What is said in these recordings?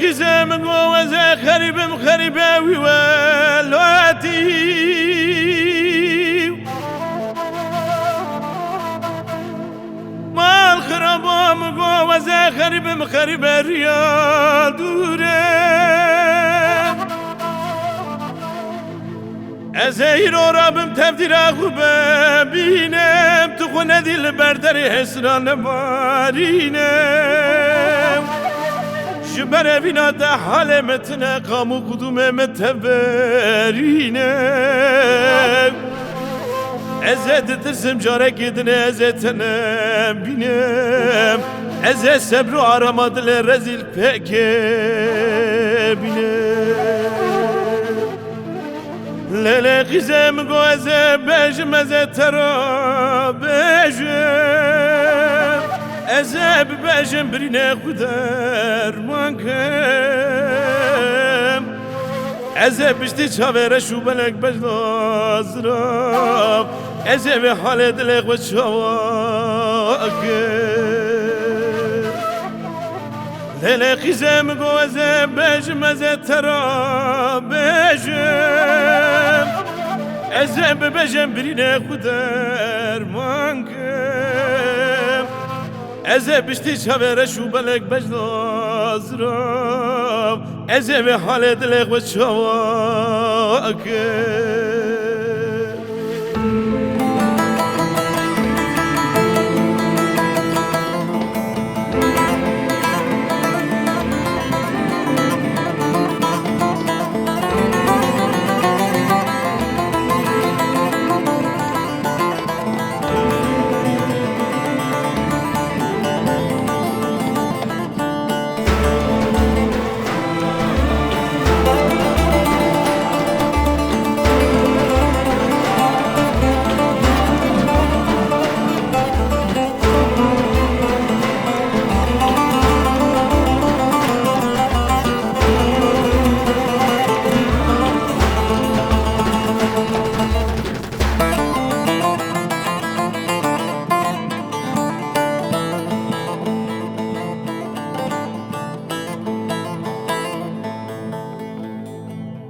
القزم جوازه خريبة وولاتي ما الخرابة مجوازه خريبة رياض دوره ازهیر رابم تبدیل خوبه بینم تو خونه دیل بردر حسران مارینم جبر بینا ده حال متنه قامو قدوم متبرینم ازت ترسم جاره گدنه ازتنه بینم از صبر و آرام دل رزیل پکه بینم لیل قیزم گوزه بجم از ترا بجم از بجم برینه خودر منکم از بشتی چاوره شو بلک بجلازرم از به حال دلق و چواکم لیل قیزم گوزه بجم از ترا بجم از بجم برینه خودر منکم از بشتی چاوره شو بلک بجلازرم از به حال دلق و چواکم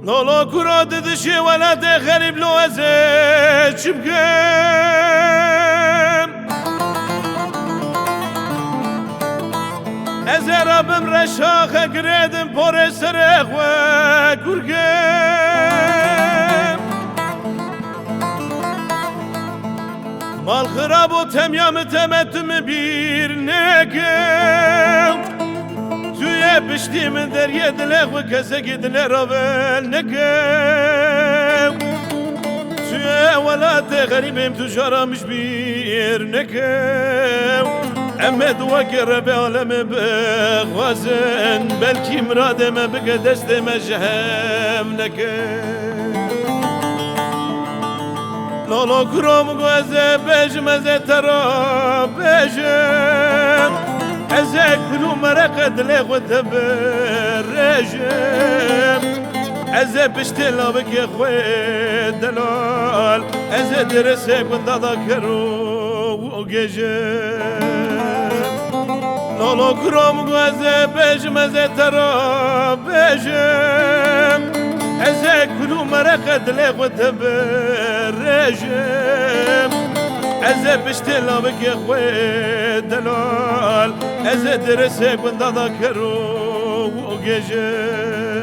لولا كراد دشي ولا تغرب لو ازيد شبكم ازرابم رشاخ قريدم بور سرخ وكركم مال خراب وتميام تمتم بير نكم بشتی من دریا دلق و کسی دل راول نکم توی ولات غریبم تو جارمش بیر نکم اما دوا کر به عالم بخوازن بلکی مرادم بگه دستم جهم نکم لالا کرام گوزه بجم از ترا بجم ازك كلو مرق دلق وتبرجم ازك بشتلا بك يا خوي دلال ازك درسك وتذكرو وججم لولو كرام غزه بجم ازك ترى بجم ازك كلو مرق دلق وتبرجم از بشتلا بك يا خوي دلال از درسك وتذكرو وججم